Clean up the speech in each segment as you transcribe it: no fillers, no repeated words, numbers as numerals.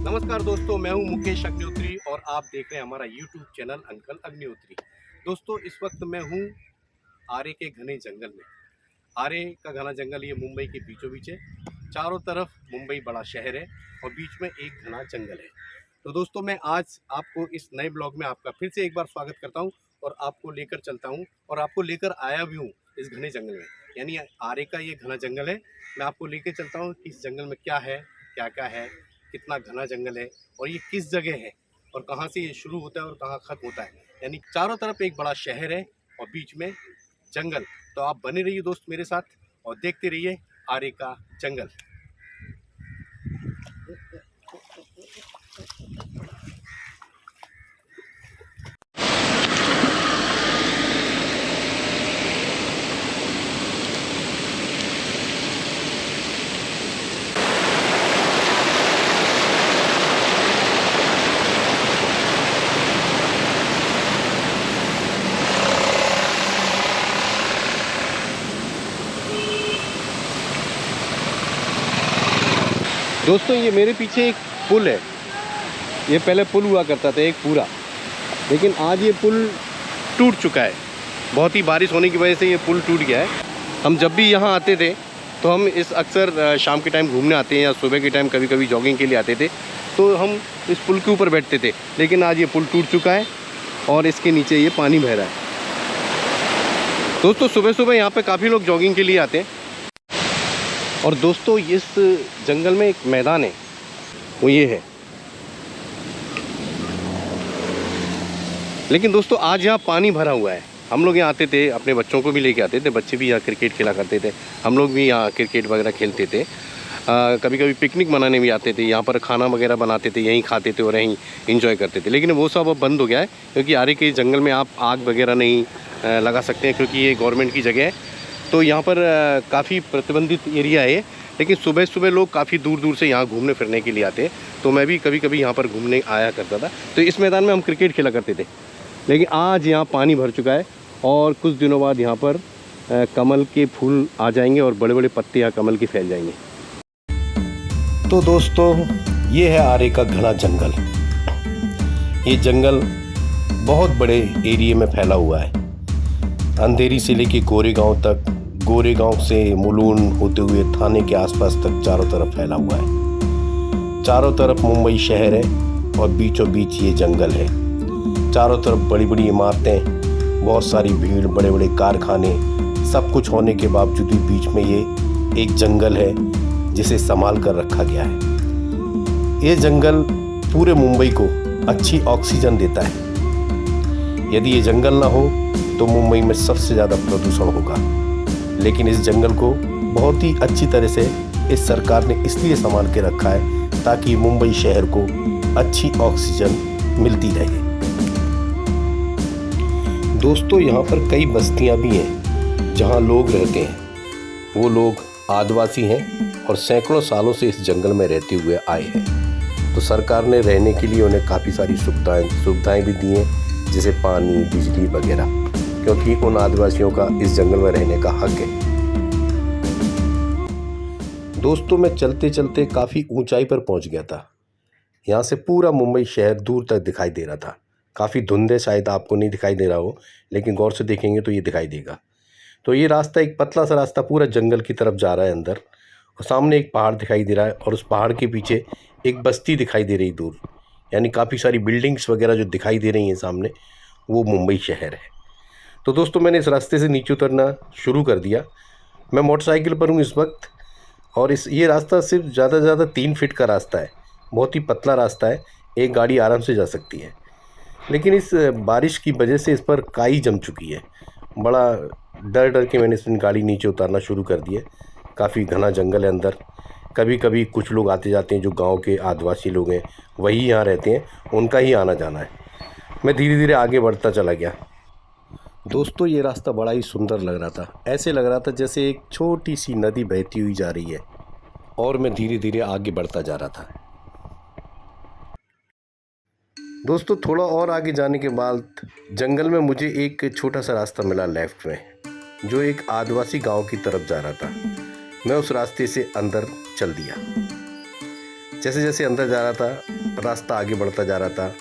नमस्कार दोस्तों, मैं हूं मुकेश अग्निहोत्री और आप देख रहे हैं हमारा YouTube चैनल अंकल अग्निहोत्री। दोस्तों, इस वक्त मैं हूं आरे के घने जंगल में। आरे का घना जंगल ये मुंबई के बीचों बीच है। चारों तरफ मुंबई बड़ा शहर है और बीच में एक घना जंगल है। तो दोस्तों, मैं आज आपको इस नए ब्लॉग में आपका फिर से एक बार स्वागत करता हूं और आपको लेकर चलता हूं और आपको लेकर आया भी हूं इस घने जंगल में। यानी आरे का ये घना जंगल है। मैं आपको लेकर चलता हूँ कि इस जंगल में क्या है, क्या क्या है, कितना घना जंगल है और ये किस जगह है और कहाँ से ये शुरू होता है और कहाँ खत्म होता है। यानी चारों तरफ एक बड़ा शहर है और बीच में जंगल। तो आप बने रहिए दोस्त मेरे साथ और देखते रहिए आरे का जंगल। दोस्तों, ये मेरे पीछे एक पुल है। ये पहले पुल हुआ करता था एक पूरा, लेकिन आज ये पुल टूट चुका है। बहुत ही बारिश होने की वजह से ये पुल टूट गया है। हम जब भी यहाँ आते थे तो हम इस अक्सर शाम के टाइम घूमने आते हैं या सुबह के टाइम कभी कभी जॉगिंग के लिए आते थे, तो हम इस पुल के ऊपर बैठते थे। लेकिन आज ये पुल टूट चुका है और इसके नीचे ये पानी बह रहा है। दोस्तों, सुबह सुबह यहाँ पर काफ़ी लोग जॉगिंग के लिए आते हैं। और दोस्तों, इस जंगल में एक मैदान है, वो ये है। लेकिन दोस्तों, आज यहाँ पानी भरा हुआ है। हम लोग यहाँ आते थे, अपने बच्चों को भी लेके आते थे। बच्चे भी यहाँ क्रिकेट खेला करते थे। हम लोग भी यहाँ क्रिकेट वगैरह खेलते थे। कभी कभी पिकनिक मनाने भी आते थे। यहाँ पर खाना वगैरह बनाते थे, यहीं खाते थे और यहीं इंजॉय करते थे। लेकिन वो सब अब बंद हो गया है, क्योंकि आरे के जंगल में आप आग वगैरह नहीं लगा सकते हैं, क्योंकि ये गवर्नमेंट की जगह है। तो यहाँ पर काफ़ी प्रतिबंधित एरिया है। लेकिन सुबह सुबह लोग काफ़ी दूर दूर से यहाँ घूमने फिरने के लिए आते हैं। तो मैं भी कभी कभी यहाँ पर घूमने आया करता था। तो इस मैदान में हम क्रिकेट खेला करते थे। लेकिन आज यहाँ पानी भर चुका है और कुछ दिनों बाद यहाँ पर कमल के फूल आ जाएंगे और बड़े बड़े पत्ते यहाँ कमल के फैल जाएंगे। तो दोस्तों, ये है आरे का घना जंगल। ये जंगल बहुत बड़े एरिए में फैला हुआ है। अंधेरी से लेके गोरेगांव तक, गोरेगांव से मुलुंड होते हुए थाने के आसपास तक चारों तरफ फैला हुआ है। चारों तरफ मुंबई शहर है और बीचों बीच ये जंगल है। चारों तरफ बड़ी बड़ी इमारतें, बहुत सारी भीड़, बड़े बड़े कारखाने, सब कुछ होने के बावजूद भी बीच में ये एक जंगल है जिसे संभाल कर रखा गया है। ये जंगल पूरे मुंबई को अच्छी ऑक्सीजन देता है। यदि ये जंगल ना हो तो मुंबई में सबसे ज़्यादा प्रदूषण होगा। लेकिन इस जंगल को बहुत ही अच्छी तरह से इस सरकार ने इसलिए संभाल के रखा है ताकि मुंबई शहर को अच्छी ऑक्सीजन मिलती रहे। दोस्तों, यहाँ पर कई बस्तियाँ भी हैं जहाँ लोग रहते हैं। वो लोग आदिवासी हैं और सैकड़ों सालों से इस जंगल में रहते हुए आए हैं। तो सरकार ने रहने के लिए उन्हें काफ़ी सारी सुविधाएं भी दी हैं, जैसे पानी, बिजली वगैरह, क्योंकि उन आदिवासियों का इस जंगल में रहने का हक है। दोस्तों, मैं चलते चलते काफ़ी ऊंचाई पर पहुंच गया था। यहाँ से पूरा मुंबई शहर दूर तक दिखाई दे रहा था। काफ़ी धुंध है, शायद आपको नहीं दिखाई दे रहा हो, लेकिन गौर से देखेंगे तो ये दिखाई देगा। तो ये रास्ता, एक पतला सा रास्ता पूरा जंगल की तरफ जा रहा है अंदर, और सामने एक पहाड़ दिखाई दे रहा है और उस पहाड़ के पीछे एक बस्ती दिखाई दे रही दूर। यानी काफ़ी सारी बिल्डिंग्स वगैरह जो दिखाई दे रही हैं सामने, वो मुंबई शहर है। तो दोस्तों, मैंने इस रास्ते से नीचे उतरना शुरू कर दिया। मैं मोटरसाइकिल पर हूँ इस वक्त, और ये रास्ता सिर्फ ज़्यादा से ज़्यादा 3 फीट का रास्ता है। बहुत ही पतला रास्ता है, एक गाड़ी आराम से जा सकती है। लेकिन इस बारिश की वजह से इस पर काई जम चुकी है। बड़ा डर डर के मैंने इस गाड़ी नीचे उतारना शुरू कर दिया। काफ़ी घना जंगल है अंदर, कभी कभी कुछ लोग आते जाते हैं जो गांव के आदिवासी लोग हैं, वही यहाँ रहते हैं, उनका ही आना जाना है। मैं धीरे धीरे आगे बढ़ता चला गया। दोस्तों ये रास्ता बड़ा ही सुंदर लग रहा था, ऐसे लग रहा था जैसे एक छोटी सी नदी बहती हुई जा रही है, और मैं धीरे धीरे आगे बढ़ता जा रहा था। दोस्तों थोड़ा और आगे जाने के बाद जंगल में मुझे एक छोटा सा रास्ता मिला लेफ्ट में, जो एक आदिवासी गांव की तरफ जा रहा था। मैं उस रास्ते से अंदर चल दिया। जैसे जैसे अंदर जा रहा था रास्ता आगे बढ़ता जा रहा था।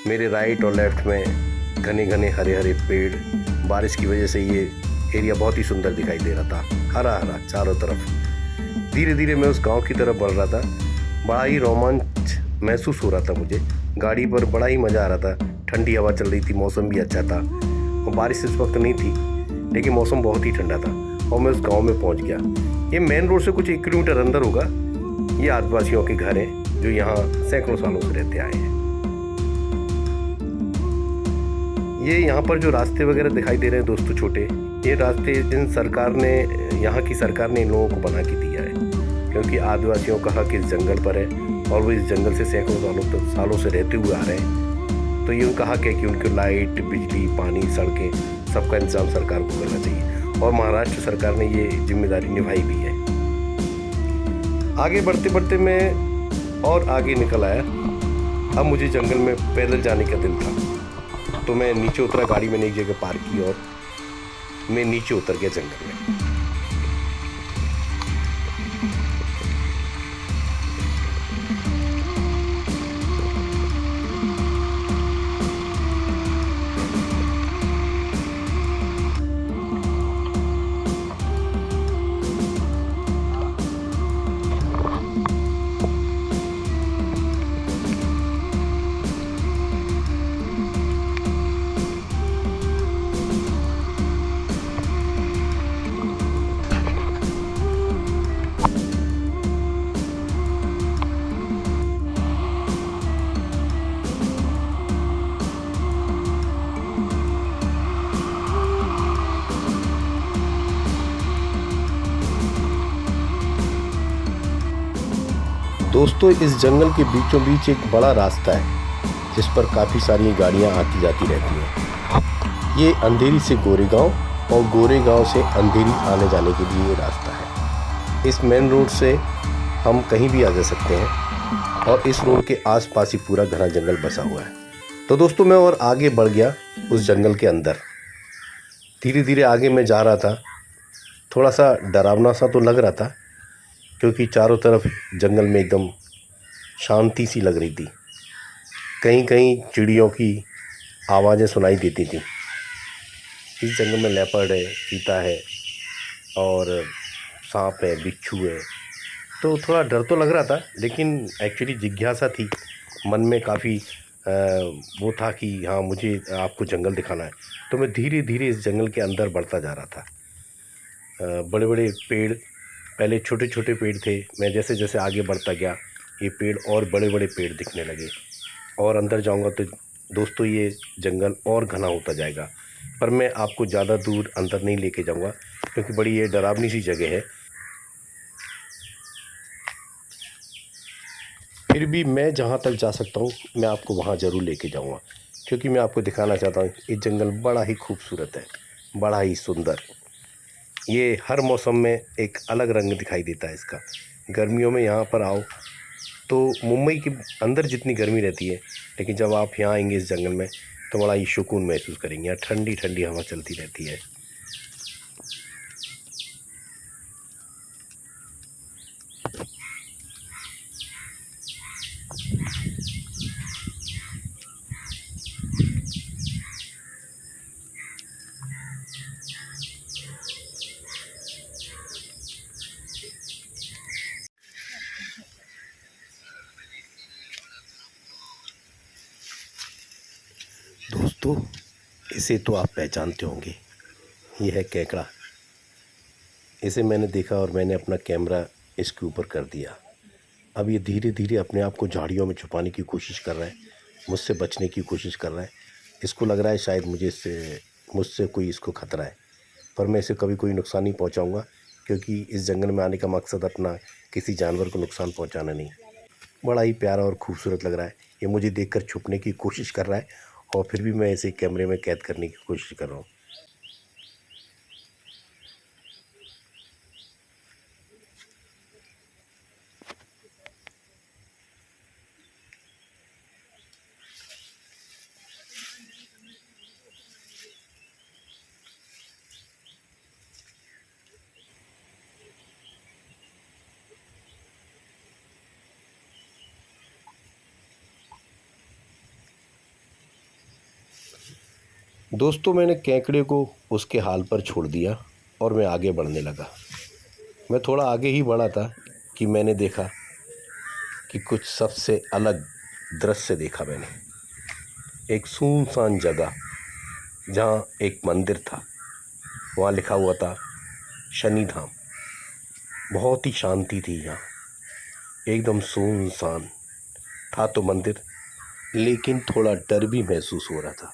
मेरे राइट और लेफ्ट में घने घने हरे हरे पेड़, बारिश की वजह से ये एरिया बहुत ही सुंदर दिखाई दे रहा था, हरा हरा चारों तरफ। धीरे धीरे मैं उस गांव की तरफ बढ़ रहा था। बड़ा ही रोमांच महसूस हो रहा था मुझे। गाड़ी पर बड़ा ही मज़ा आ रहा था, ठंडी हवा चल रही थी, मौसम भी अच्छा था और बारिश इस वक्त नहीं थी, लेकिन मौसम बहुत ही ठंडा था। और मैं उस गांव में पहुंच गया। ये मेन रोड से कुछ 1 किलोमीटर अंदर होगा। ये आदिवासियों के घर हैं जो यहाँ सैकड़ों सालों से रहते आए हैं। ये यहाँ पर जो रास्ते वगैरह दिखाई दे रहे हैं दोस्तों छोटे, ये रास्ते इन सरकार ने, यहाँ की सरकार ने इन लोगों को बना के दिया है, क्योंकि आदिवासियों का हक इस जंगल पर है और वो इस जंगल से सैकड़ों सालों से रहते हुए आ रहे हैं। तो ये उनका हक है कि उनके लाइट, बिजली, पानी, सड़कें, सबका इंतजाम सरकार को करना चाहिए, और महाराष्ट्र सरकार ने ये जिम्मेदारी निभाई भी है। आगे बढ़ते बढ़ते मैं और आगे निकल आया। अब मुझे जंगल में पैदल जाने का दिल था, तो मैं नीचे उतरा। गाड़ी मैंने एक जगह पार्क की और मैं नीचे उतर गया जंगल में। दोस्तों इस जंगल के बीचों बीच एक बड़ा रास्ता है, जिस पर काफ़ी सारी गाड़ियां आती जाती रहती हैं। ये अंधेरी से गोरेगांव और गोरेगांव से अंधेरी आने जाने के लिए ये रास्ता है। इस मेन रोड से हम कहीं भी आ जा सकते हैं, और इस रोड के आसपास ही पूरा घना जंगल बसा हुआ है। तो दोस्तों मैं और आगे बढ़ गया उस जंगल के अंदर। धीरे धीरे आगे मैं जा रहा था। थोड़ा सा डरावना सा तो लग रहा था, क्योंकि चारों तरफ जंगल में एकदम शांति सी लग रही थी। कहीं कहीं चिड़ियों की आवाज़ें सुनाई देती थी। इस जंगल में लेपर्ड है, चीता है और सांप है, बिच्छू है। तो थोड़ा डर तो लग रहा था, लेकिन एक्चुअली जिज्ञासा थी मन में, काफ़ी वो था कि हाँ मुझे आपको जंगल दिखाना है। तो मैं धीरे धीरे इस जंगल के अंदर बढ़ता जा रहा था। बड़े बड़े पेड़, पहले छोटे छोटे पेड़ थे, मैं जैसे जैसे आगे बढ़ता गया ये पेड़ और बड़े बड़े पेड़ दिखने लगे, और अंदर जाऊंगा तो दोस्तों ये जंगल और घना होता जाएगा। पर मैं आपको ज़्यादा दूर अंदर नहीं लेके जाऊंगा, क्योंकि बड़ी ये डरावनी सी जगह है। फिर भी मैं जहाँ तक जा सकता हूँ मैं आपको वहाँ ज़रूर लेके जाऊँगा, क्योंकि मैं आपको दिखाना चाहता हूँ ये जंगल बड़ा ही खूबसूरत है, बड़ा ही सुंदर। ये हर मौसम में एक अलग रंग दिखाई देता है इसका। गर्मियों में यहाँ पर आओ तो मुंबई के अंदर जितनी गर्मी रहती है, लेकिन जब आप यहाँ आएंगे इस जंगल में तो बड़ा ही सुकून महसूस करेंगे। यहाँ ठंडी ठंडी हवा चलती रहती है। दोस्तों इसे तो आप पहचानते होंगे, ये है केकड़ा। इसे मैंने देखा और मैंने अपना कैमरा इसके ऊपर कर दिया। अब ये धीरे धीरे अपने आप को झाड़ियों में छुपाने की कोशिश कर रहा है, मुझसे बचने की कोशिश कर रहा है। इसको लग रहा है शायद मुझसे कोई इसको खतरा है, पर मैं इसे कभी कोई नुकसान नहीं पहुंचाऊंगा, क्योंकि इस जंगल में आने का मकसद अपना किसी जानवर को नुकसान पहुंचाना नहीं। बड़ा ही प्यारा और खूबसूरत लग रहा है। ये मुझे देखकर छुपने की कोशिश कर रहा है और फिर भी मैं इसे कैमरे में कैद करने की कोशिश कर रहा हूँ। दोस्तों, मैंने केकड़े को उसके हाल पर छोड़ दिया और मैं आगे बढ़ने लगा। मैं थोड़ा आगे ही बढ़ा था कि मैंने देखा कि कुछ सबसे अलग दृश्य देखा मैंने। एक सुनसान जगह जहाँ एक मंदिर था, वहाँ लिखा हुआ था शनि धाम। बहुत ही शांति थी यहाँ, एकदम सुनसान था तो मंदिर, लेकिन थोड़ा डर भी महसूस हो रहा था।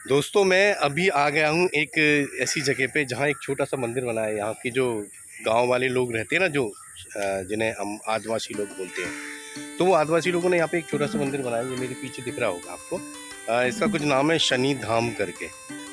दोस्तों, मैं अभी आ गया हूँ एक ऐसी जगह पे जहाँ एक छोटा सा मंदिर बना है। यहाँ के जो गांव वाले लोग रहते हैं ना, जो जिन्हें हम आदिवासी लोग बोलते हैं, तो वो आदिवासी लोगों ने यहाँ पे एक छोटा सा मंदिर बनाया। ये मेरे पीछे दिख रहा होगा आपको। इसका कुछ नाम है शनि धाम करके।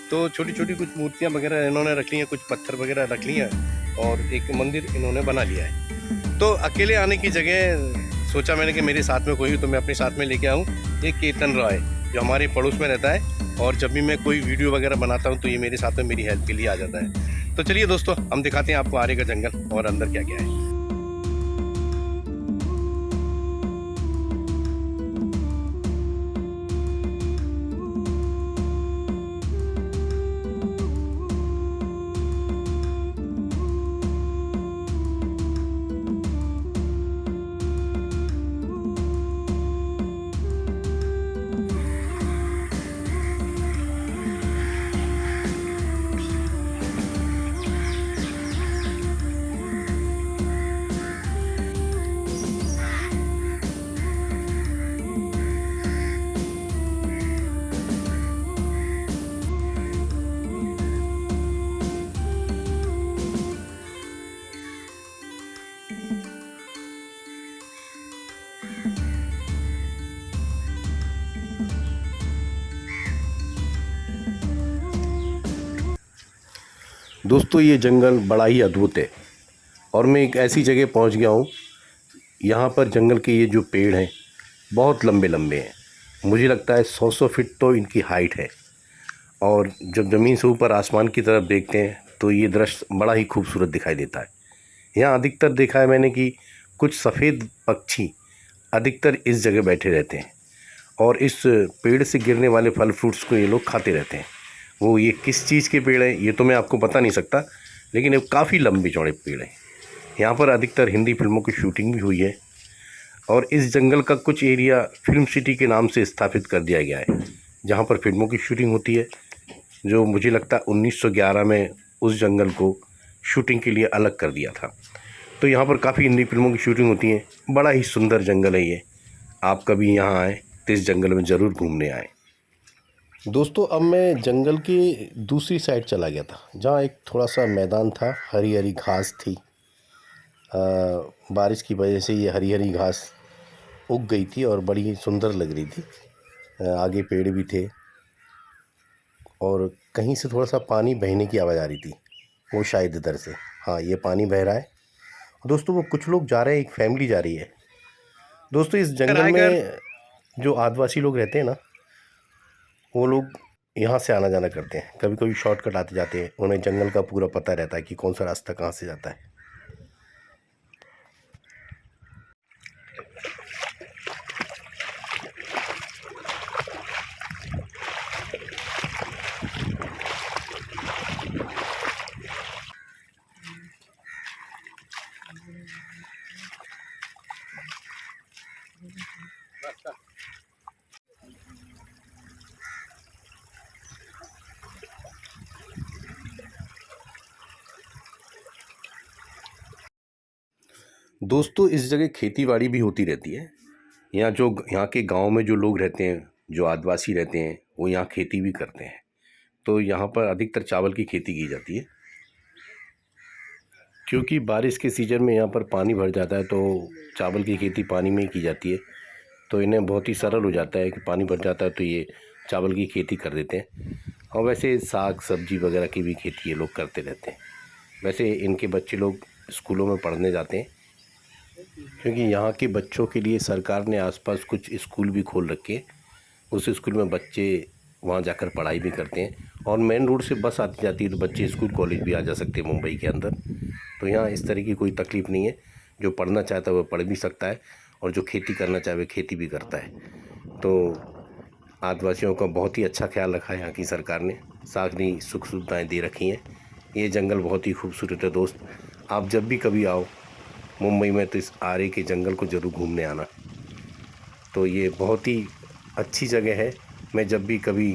तो छोटी छोटी कुछ मूर्तियाँ वगैरह इन्होंने रख ली हैं, कुछ पत्थर वगैरह रख लिए हैं और एक मंदिर इन्होंने बना लिया है। तो अकेले आने की जगह सोचा मैंने कि मेरे साथ में कोई हो तो मैं अपने साथ में लेके आऊँ एक केतन रॉय, जो हमारे पड़ोस में रहता है, और जब भी मैं कोई वीडियो वगैरह बनाता हूँ तो ये मेरे साथ में मेरी हेल्प के लिए आ जाता है। तो चलिए दोस्तों, हम दिखाते हैं आपको आरे का जंगल और अंदर क्या क्या है। दोस्तों, ये जंगल बड़ा ही अद्भुत है और मैं एक ऐसी जगह पहुंच गया हूं। यहाँ पर जंगल के ये जो पेड़ हैं बहुत लंबे लंबे हैं। मुझे लगता है 100 फीट तो इनकी हाइट है। और जब ज़मीन से ऊपर आसमान की तरफ देखते हैं तो ये दृश्य बड़ा ही खूबसूरत दिखाई देता है। यहाँ अधिकतर देखा है मैंने कि कुछ सफ़ेद पक्षी अधिकतर इस जगह बैठे रहते हैं और इस पेड़ से गिरने वाले फल फ्रूट्स को ये लोग खाते रहते हैं। वो ये किस चीज़ के पेड़ हैं ये तो मैं आपको बता नहीं सकता, लेकिन ये काफ़ी लंबे चौड़े पेड़ हैं। यहाँ पर अधिकतर हिंदी फिल्मों की शूटिंग भी हुई है और इस जंगल का कुछ एरिया फिल्म सिटी के नाम से स्थापित कर दिया गया है, जहाँ पर फिल्मों की शूटिंग होती है। जो मुझे लगता है 1911 में उस जंगल को शूटिंग के लिए अलग कर दिया था। तो यहाँ पर काफ़ी हिंदी फिल्मों की शूटिंग होती है। बड़ा ही सुंदर जंगल है ये। आप कभी यहाँ आए तो इस जंगल में ज़रूर घूमने आए। दोस्तों, अब मैं जंगल की दूसरी साइड चला गया था, जहाँ एक थोड़ा सा मैदान था, हरी हरी घास थी। बारिश की वजह से ये हरी हरी घास उग गई थी और बड़ी सुंदर लग रही थी। आगे पेड़ भी थे और कहीं से थोड़ा सा पानी बहने की आवाज़ आ रही थी, वो शायद इधर से। हाँ, ये पानी बह रहा है दोस्तों। वो कुछ लोग जा रहे हैं, एक फैमिली जा रही है। दोस्तों, इस जंगल में जो आदिवासी लोग रहते हैं ना, वो लोग यहाँ से आना जाना करते हैं। कभी कभी शॉर्टकट आते जाते हैं। उन्हें जंगल का पूरा पता रहता है कि कौन सा रास्ता कहाँ से जाता है। दोस्तों इस जगह खेती बाड़ी भी होती रहती है। यहाँ के गांव में जो लोग रहते हैं, जो आदिवासी रहते हैं, वो यहाँ खेती भी करते हैं। तो यहाँ पर अधिकतर चावल की खेती की जाती है, क्योंकि बारिश के सीज़न में यहाँ पर पानी भर जाता है, तो चावल की खेती पानी में ही की जाती है। तो इन्हें बहुत ही सरल हो जाता है कि पानी भर जाता है तो ये चावल की खेती कर देते हैं। और वैसे साग सब्जी वगैरह की भी खेती ये लोग करते रहते हैं। वैसे इनके बच्चे लोग स्कूलों में पढ़ने जाते हैं, क्योंकि यहाँ के बच्चों के लिए सरकार ने आसपास कुछ स्कूल भी खोल रखे हैं। उस स्कूल में बच्चे वहाँ जाकर पढ़ाई भी करते हैं, और मेन रोड से बस आती जाती है तो बच्चे स्कूल कॉलेज भी आ जा सकते हैं मुंबई के अंदर। तो यहाँ इस तरह की कोई तकलीफ़ नहीं है। जो पढ़ना चाहता है वो पढ़ भी सकता है, और जो खेती करना चाहे वो खेती भी करता है। तो आदिवासियों का बहुत ही अच्छा ख्याल रखा है यहाँ की सरकार ने, सारी सुख सुविधाएँ दे रखी हैं। ये जंगल बहुत ही खूबसूरत है दोस्त। आप जब भी कभी आओ मुंबई में तो इस आरे के जंगल को ज़रूर घूमने आना। तो ये बहुत ही अच्छी जगह है। मैं जब भी कभी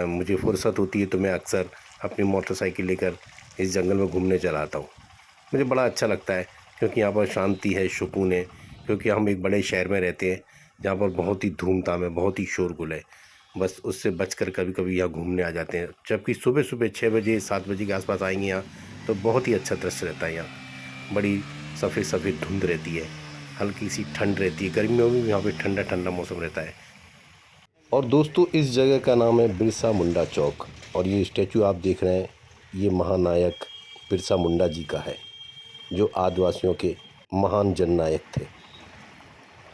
मुझे फुर्सत होती है तो मैं अक्सर अपनी मोटरसाइकिल लेकर इस जंगल में घूमने चला आता हूँ। मुझे बड़ा अच्छा लगता है, क्योंकि यहाँ पर शांति है, सुकून है। क्योंकि हम एक बड़े शहर में रहते हैं जहाँ पर बहुत ही धूमधाम है, बहुत ही शोरगुल है। बस उससे बचकर कभी कभी यहाँ घूमने आ जाते हैं। जबकि सुबह सुबह 6 बजे 7 बजे के आसपास आएंगे यहाँ तो बहुत ही अच्छा दृश्य रहता है। यहाँ बड़ी सफ़ेद सफ़ेद धुंध रहती है, हल्की सी ठंड रहती है। गर्मियों में भी यहाँ पे ठंडा ठंडा मौसम रहता है। और दोस्तों इस जगह का नाम है बिरसा मुंडा चौक, और ये स्टैचू आप देख रहे हैं ये महानायक बिरसा मुंडा जी का है, जो आदिवासियों के महान जननायक थे।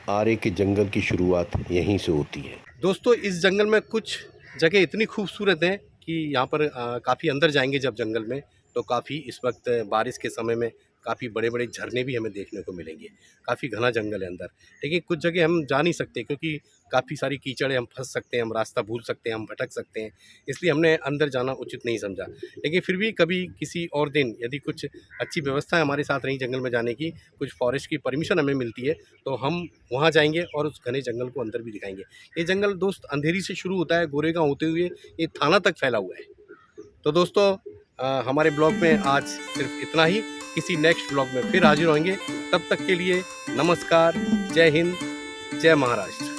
आरे के जंगल की शुरुआत यहीं से होती है। दोस्तों इस जंगल में कुछ जगह इतनी खूबसूरत हैं कि यहाँ पर काफ़ी अंदर जाएंगे जब जंगल में तो काफ़ी इस वक्त बारिश के समय में काफ़ी बड़े बड़े झरने भी हमें देखने को मिलेंगे। काफ़ी घना जंगल है अंदर, लेकिन कुछ जगह हम जा नहीं सकते क्योंकि काफ़ी सारी कीचड़ है, हम फंस सकते हैं, हम रास्ता भूल सकते हैं, हम भटक सकते हैं, इसलिए हमने अंदर जाना उचित नहीं समझा। लेकिन फिर भी कभी किसी और दिन यदि कुछ अच्छी व्यवस्था हमारे साथ रही जंगल में जाने की, कुछ फॉरेस्ट की परमिशन हमें मिलती है तो हम वहाँ जाएंगे और उस घने जंगल को अंदर भी दिखाएंगे। ये जंगल दोस्त अंधेरी से शुरू होता है, गोरेगांव होते हुए ये थाना तक फैला हुआ है। तो दोस्तों हमारे ब्लॉग में आज सिर्फ इतना ही। किसी नेक्स्ट ब्लॉग में फिर हाजिर होंगे। तब तक के लिए नमस्कार, जय हिंद, जय महाराष्ट्र।